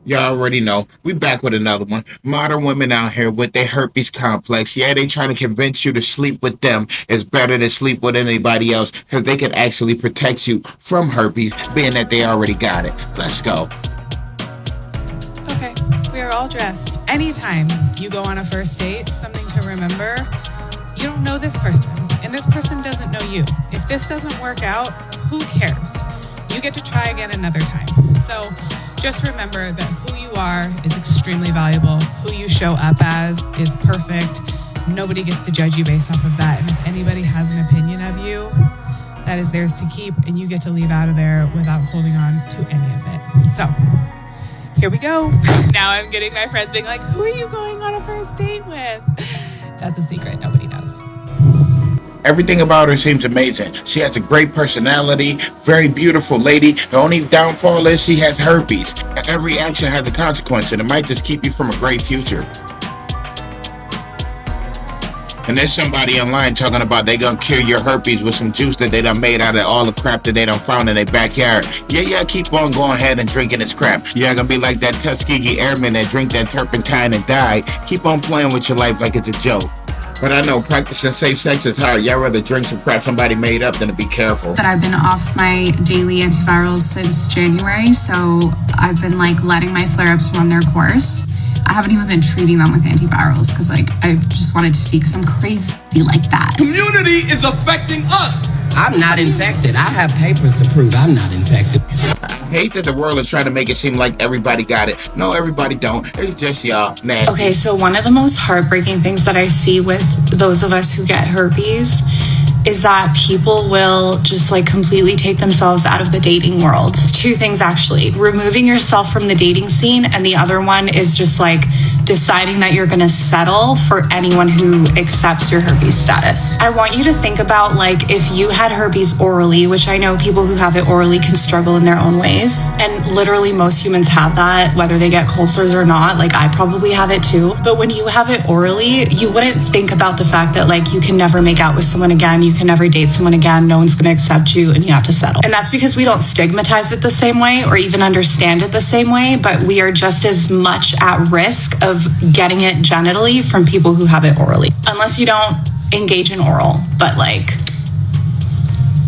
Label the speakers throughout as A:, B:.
A: Y'all already know. We back with another one. Modern women out here with their herpes complex. Yeah, they trying to convince you to sleep with them is better than sleep with anybody else because they can actually protect you from herpes, being that they already got it. Let's go.
B: Okay, we are all dressed. Anytime you go on a first date, something to remember, you don't know this person, and this person doesn't know you. If this doesn't work out, who cares? You get to try again another time. So just remember that who you are is extremely valuable. Who you show up as is perfect. Nobody gets to judge you based off of that. And if anybody has an opinion of you, that is theirs to keep, and you get to leave out of there without holding on to any of it. So here we go. Now I'm getting my friends being like, who are you going on a first date with? That's a secret. Nobody knows.
A: Everything about her seems amazing. She has a great personality, very beautiful lady. The only downfall is she has herpes. Every action has a consequence, and it might just keep you from a great future. And there's somebody online talking about they gonna cure your herpes with some juice that they done made out of all the crap that they done found in their backyard. Yeah, keep on going ahead and drinking this crap. You're not gonna be like that Tuskegee airman that drink that turpentine and die. Keep on playing with your life like it's a joke. But I know practicing safe sex is hard. Y'all rather drink some crap somebody made up than to be careful.
C: That I've been off my daily antivirals since January, so I've been like letting my flare-ups run their course. I haven't even been treating them with antivirals because like I've just wanted to see because I'm crazy like that.
D: Community is affecting us.
E: I'm not infected. I have papers to prove I'm not infected.
A: I hate that the world is trying to make it seem like everybody got it. No, everybody don't. It's just y'all nasty.
C: Okay, so one of the most heartbreaking things that I see with those of us who get herpes is that people will just like completely take themselves out of the dating world. Two things actually. Removing yourself from the dating scene, and the other one is just like deciding that you're going to settle for anyone who accepts your herpes status. I want you to think about like if you had herpes orally, which I know people who have it orally can struggle in their own ways, and literally most humans have that, whether they get cold sores or not. Like I probably have it too. But when you have it orally, you wouldn't think about the fact that like you can never make out with someone again, you can never date someone again, no one's going to accept you, and you have to settle. And that's because we don't stigmatize it the same way or even understand it the same way, but we are just as much at risk of getting it genitally from people who have it orally, unless you don't engage in oral. But like,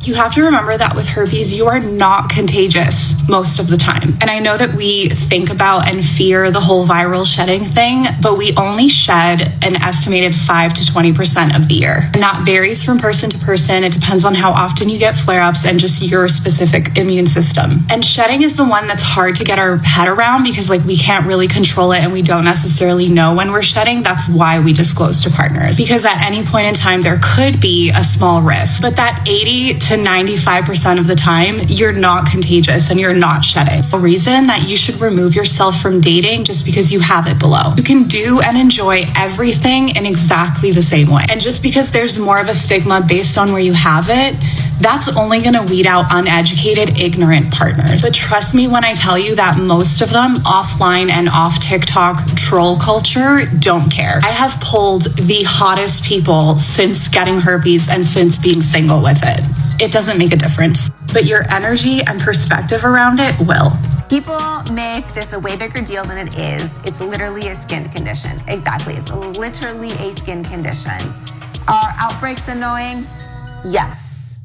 C: you have to remember that with herpes, you are not contagious most of the time. And I know that we think about and fear the whole viral shedding thing, but we only shed an estimated 5 to 20% of the year. And that varies from person to person. It depends on how often you get flare-ups and just your specific immune system. And shedding is the one that's hard to get our head around because like we can't really control it and we don't necessarily know when we're shedding. That's why we disclose to partners, because at any point in time, there could be a small risk, but that 80 to 95% of the time, you're not contagious and you're not shedding. The reason that you should remove yourself from dating just because you have it below. You can do and enjoy everything in exactly the same way. And just because there's more of a stigma based on where you have it, that's only going to weed out uneducated, ignorant partners. But trust me when I tell you that most of them, offline and off TikTok troll culture, don't care. I have pulled the hottest people since getting herpes and since being single with it. It doesn't make a difference, but your energy and perspective around it will.
F: People make this a way bigger deal than it is. It's literally a skin condition. Exactly. It's literally a skin condition. Are outbreaks annoying? Yes.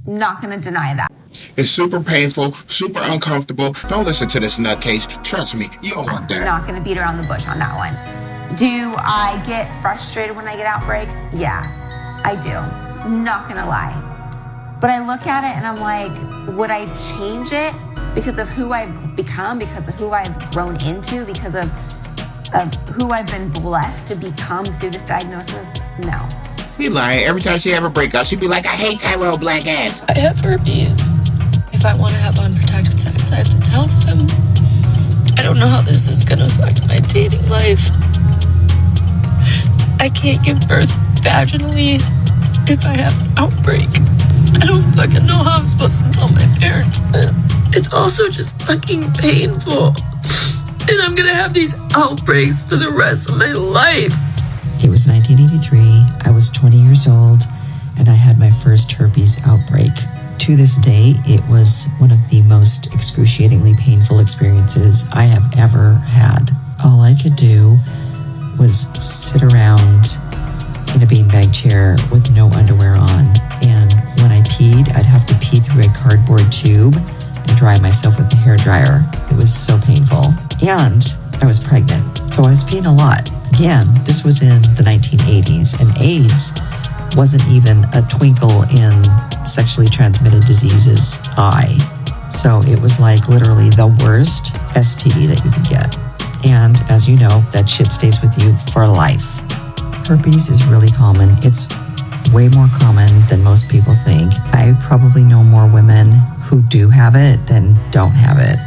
F: Not going to deny that.
A: It's super painful, super uncomfortable. Don't listen to this nutcase. Trust me, you don't want that.
F: I'm not going to beat around the bush on that one. Do I get frustrated when I get outbreaks? Yeah, I do. Not going to lie. But I look at it and I'm like, would I change it because of who I've become, because of who I've grown into, because of who I've been blessed to become through this diagnosis? No.
A: She lying. Every time she have a breakout, she'd be like, I hate Tyrell Black ass.
G: I have herpes. If I want to have unprotected sex, I have to tell them. I don't know how this is going to affect my dating life. I can't give birth vaginally if I have an outbreak. I don't fucking know how I'm supposed to tell my parents this. It's also just fucking painful. And I'm gonna have these outbreaks for the rest of my life.
H: It was 1983. I was 20 years old, and I had my first herpes outbreak. To this day, it was one of the most excruciatingly painful experiences I have ever had. All I could do was sit around in a beanbag chair with no underwear on. And when I peed, I'd have to pee through a cardboard tube and dry myself with the hairdryer. It was so painful. And I was pregnant, so I was peeing a lot. Again, this was in the 1980s, and AIDS wasn't even a twinkle in sexually transmitted diseases eye. So it was like literally the worst STD that you could get. And as you know, that shit stays with you for life. Herpes is really common. It's way more common than most people think. I probably know more women who do have it than don't have it.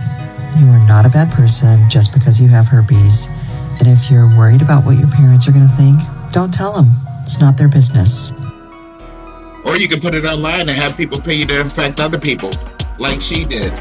H: You are not a bad person just because you have herpes. And if you're worried about what your parents are going to think, don't tell them. It's not their business.
A: Or you can put it online and have people pay you to infect other people, like she did.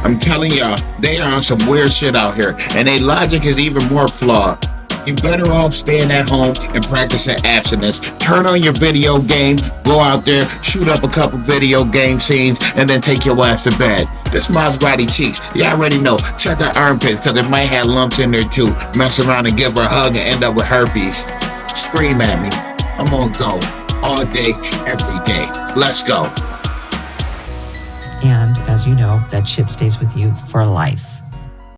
A: I'm telling y'all, they are on some weird shit out here, and their logic is even more flawed. You're better off staying at home and practicing abstinence. Turn on your video game, go out there, shoot up a couple video game scenes, and then take your ass to bed. This Maserati cheeks. You already know. Check her armpit, because it might have lumps in there too. Mess around and give her a hug and end up with herpes. Scream at me. I'm gonna go all day, every day. Let's go.
H: And as you know, that shit stays with you for life.